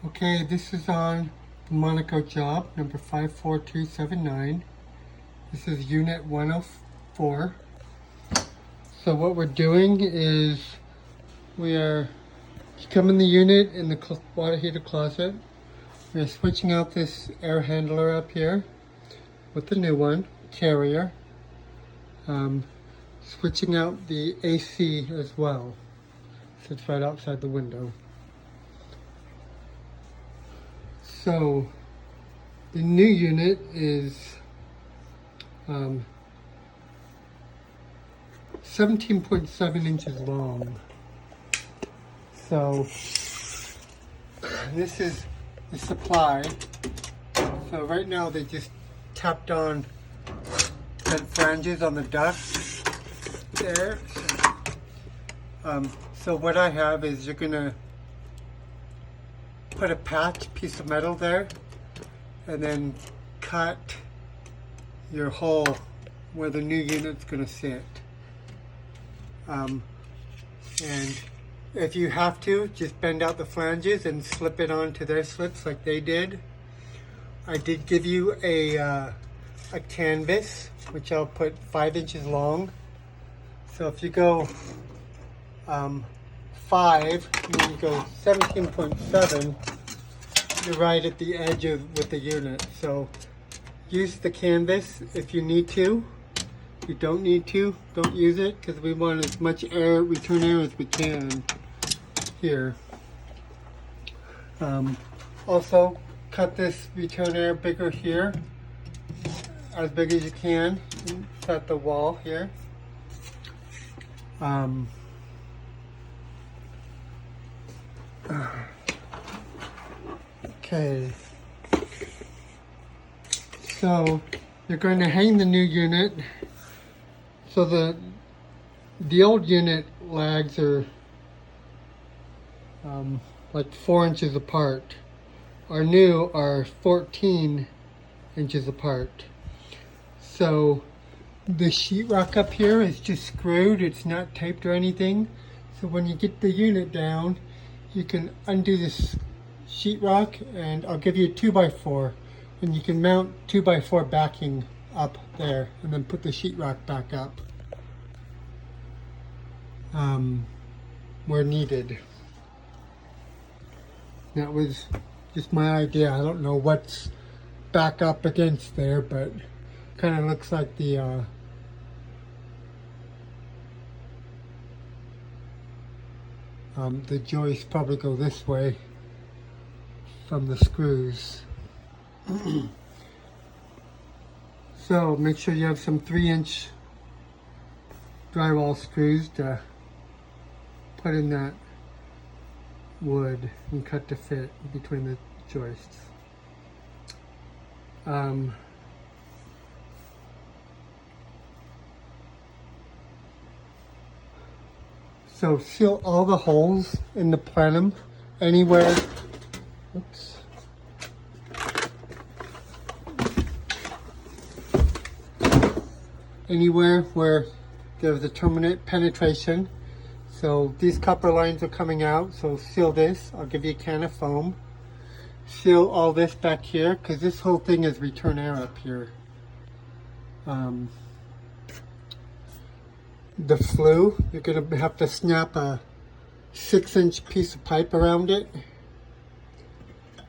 Okay, this is on the Monaco job, number 54279. This is unit 104. So what we're doing is we are come in the unit in the water heater closet. We're switching out this air handler up here with the new one, carrier. Switching out the AC as well. So it's right outside the window. So the new unit is 17.7 inches long. So this is the supply. So right now they just tapped on the flanges on the duct there. So what I have is you're gonna put a piece of metal there, and then cut your hole where the new unit's going to sit. And if you have to, just bend out the flanges and slip it onto their slips like they did. I did give you a canvas, which I'll put 5 inches long. So if you go 5, and then you go 17.7, you're right at the edge with the unit. So use the canvas if you need to. If you don't need to, don't use it, because we want as much return air as we can here. Also, cut this return air bigger here, as big as you can, at the wall here. Okay, so you're going to hang the new unit. So the old unit lags are like 4 inches apart. Our new are 14 inches apart. So the sheetrock up here is just screwed. It's not taped or anything. So when you get the unit down, you can undo this sheetrock, and I'll give you a 2x4, and you can mount 2x4 backing up there, and then put the sheetrock back up where needed. That was just my idea. I don't know what's back up against there, but kind of looks like the joists probably go this way from the screws. So make sure you have some 3-inch drywall screws to put in that wood and cut to fit between the joists. So seal all the holes in the plenum anywhere. Oops. Anywhere where there's a terminate penetration. So these copper lines are coming out, so seal this. I'll give you a can of foam. Seal all this back here, because this whole thing is return air up here. The flue, you're going to have to snap a 6-inch piece of pipe around it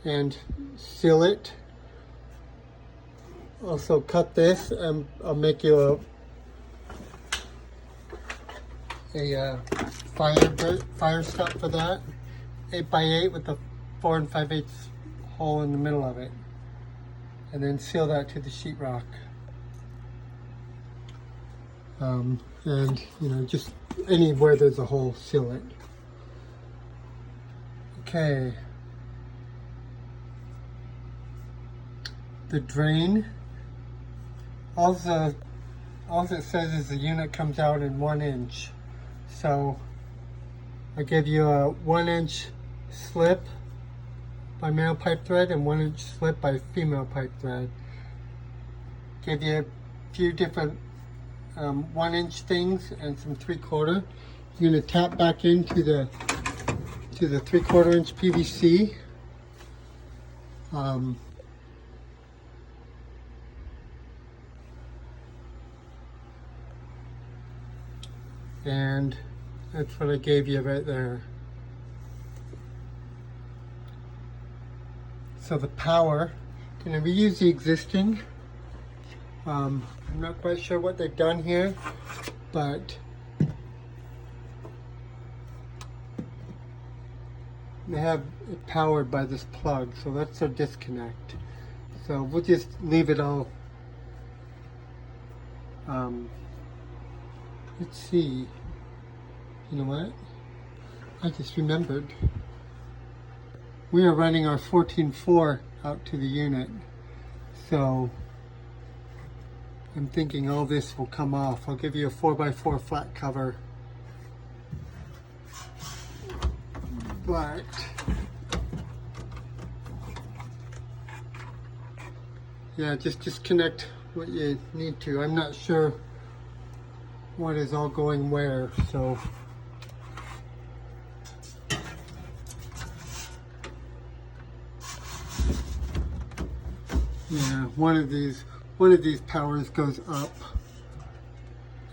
and seal it. Also cut this, and I'll make you a fire stop for that. 8x8 with a 4 5/8 hole in the middle of it, and then seal that to the sheetrock. And you know, just anywhere there's a hole, seal it. Okay. The drain. All it says is the unit comes out in 1 inch. So I give you a 1-inch slip by male pipe thread and 1-inch slip by female pipe thread. Give you a few different 1-inch things and some 3/4. You're going to tap back into the 3/4 inch PVC Um, and that's what I gave you right there. So the power, can I reuse the existing? I'm not quite sure what they've done here, but they have it powered by this plug, so that's a disconnect. So we'll just leave it all. Let's see. You know what? I just remembered. We are running our 14.4 out to the unit. So I'm thinking all this will come off. I'll give you a 4x4 flat cover. But yeah, just disconnect what you need to. I'm not sure what is all going where, so yeah, one of these powers goes up.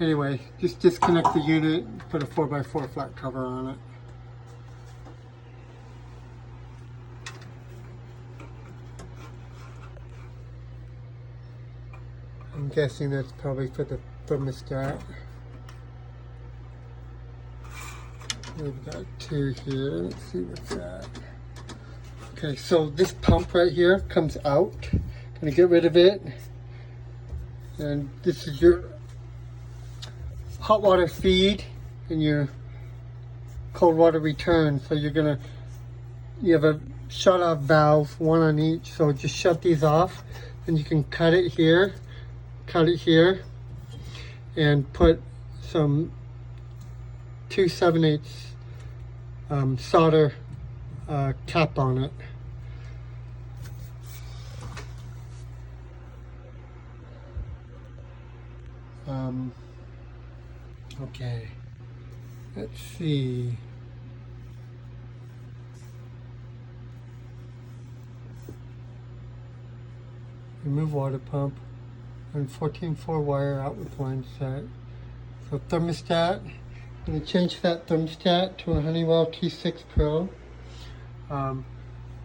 Anyway, just disconnect the unit, put a 4x4 flat cover on it. I'm guessing that's probably for the thermostat. We've got two here. Let's see what's that. Okay, so this pump right here comes out. Gonna get rid of it. And this is your hot water feed and your cold water return. So you have a shut off valve, one on each. So just shut these off and you can cut it here, and put some 2/7/8 solder cap on it. Okay, let's see. Remove water pump and 14.4 wire out with line set. So thermostat, I'm going to change that thermostat to a Honeywell T6 Pro.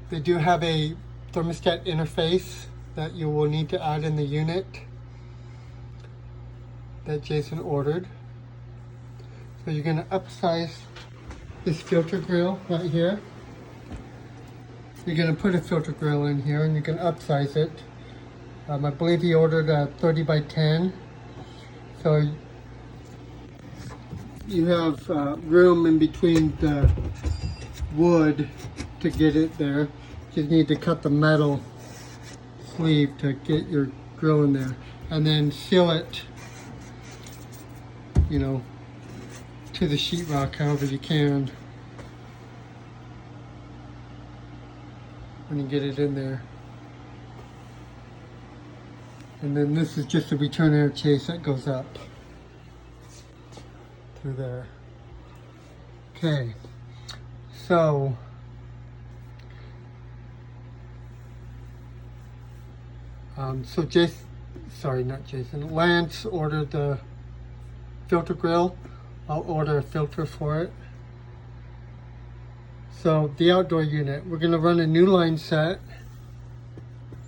They do have a thermostat interface that you will need to add in the unit that Jason ordered. So you're going to upsize this filter grill right here. You're going to put a filter grill in here and you can upsize it. I believe he ordered a 30x10. So you have room in between the wood to get it there. You just need to cut the metal sleeve to get your grill in there. And then seal it, you know, to the sheetrock however you can when you get it in there. And then this is just a return air chase that goes up through there. Okay, so Lance ordered the filter grill. I'll order a filter for it. So the outdoor unit, we're going to run a new line set.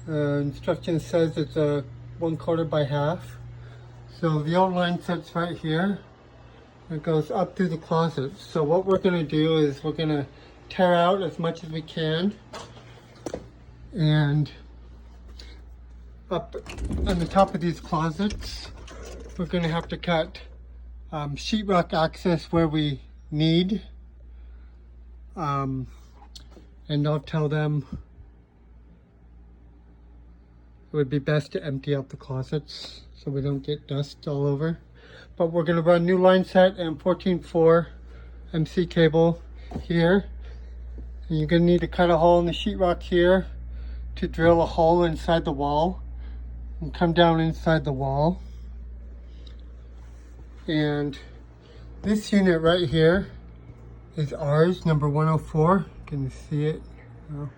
Instruction says it's a 1/4 by half. So the old line set's right here. It goes up through the closet. So what we're going to do is we're going to tear out as much as we can, and up on the top of these closets we're going to have to cut sheetrock access where we need, and I'll tell them it would be best to empty out the closets so we don't get dust all over. But we're going to run new line set and 14.4 MC cable here. And you're going to need to cut a hole in the sheetrock here to drill a hole inside the wall and come down inside the wall. And this unit right here is ours, number 104. Can you see it? Oh.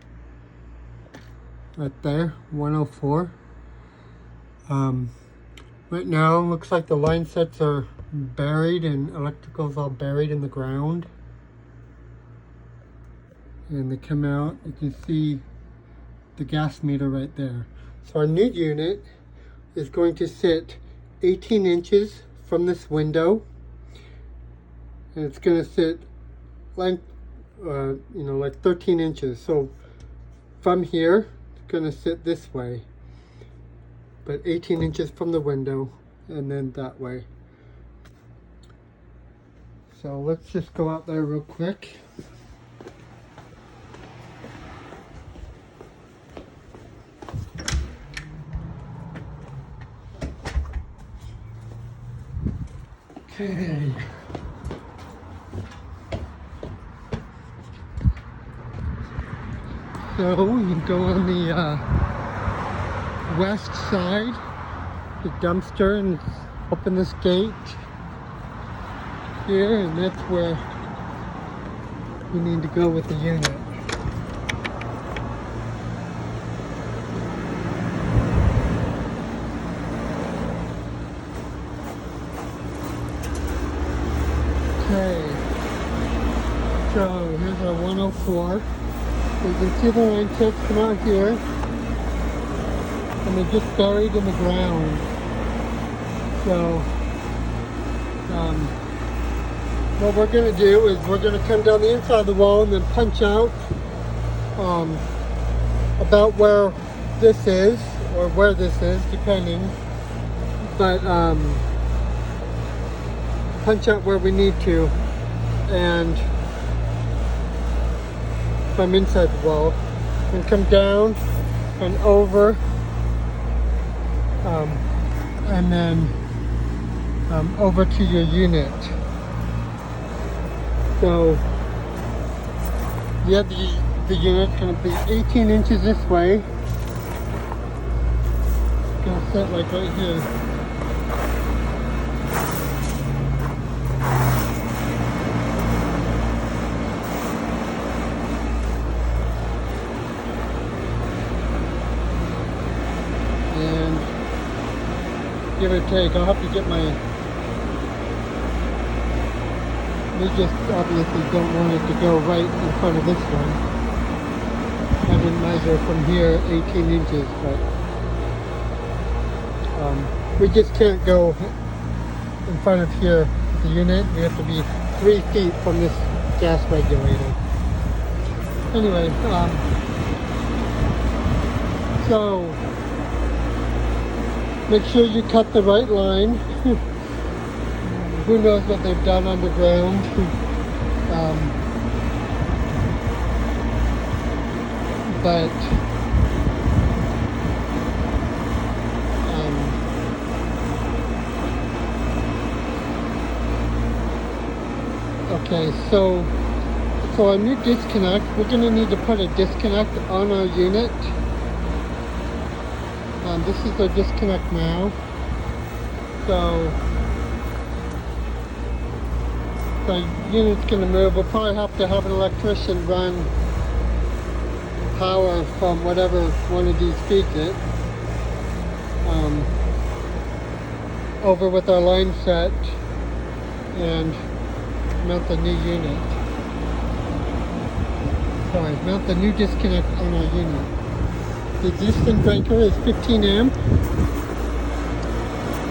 right there, 104. Right now, looks like the line sets are buried and electrical's all buried in the ground. And they come out, you can see the gas meter right there. So our new unit is going to sit 18 inches from this window. And it's going to sit length, like 13 inches. So from here, it's going to sit this way. But 18 inches from the window and then that way. So let's just go out there real quick. Okay. So you go on the west side, the dumpster, and open this gate here, and that's where we need to go with the unit. Okay, so here's our 104. You can see the line tips come out here, and they're just buried in the ground. So what we're going to do is we're going to come down the inside of the wall and then punch out about where this is, or where this is, depending. But punch out where we need to, and from inside the wall, and come down and over, and then over to your unit. So yeah, the unit's going to be 18 inches this way. It's going to sit like right here. And give or take, I'll have to get my, we just obviously don't want it to go right in front of this one. I didn't measure from here 18 inches, but we just can't go in front of here with the unit. We have to be 3 feet from this gas regulator. Anyway, so make sure you cut the right line. Who knows what they've done underground. But okay, so our new disconnect, we're going to need to put a disconnect on our unit. This is our disconnect now. So the unit's going to move. We'll probably have to have an electrician run power from whatever one of these feeds it over with our line set and mount the new unit. Sorry, mount the new disconnect on our unit. The existing breaker is 15 amp,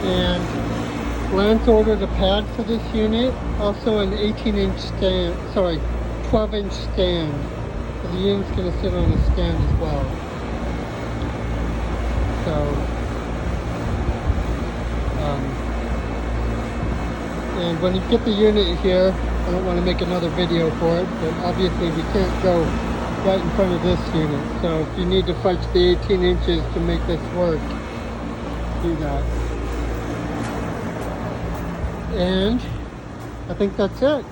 and Lance ordered a pad for this unit, also an 18-inch stand, 12-inch stand. So the unit's going to sit on a stand as well. So, and when you get the unit here, I don't want to make another video for it, but obviously we can't go right in front of this unit. So if you need to fudge the 18 inches to make this work, do that. And I think that's it.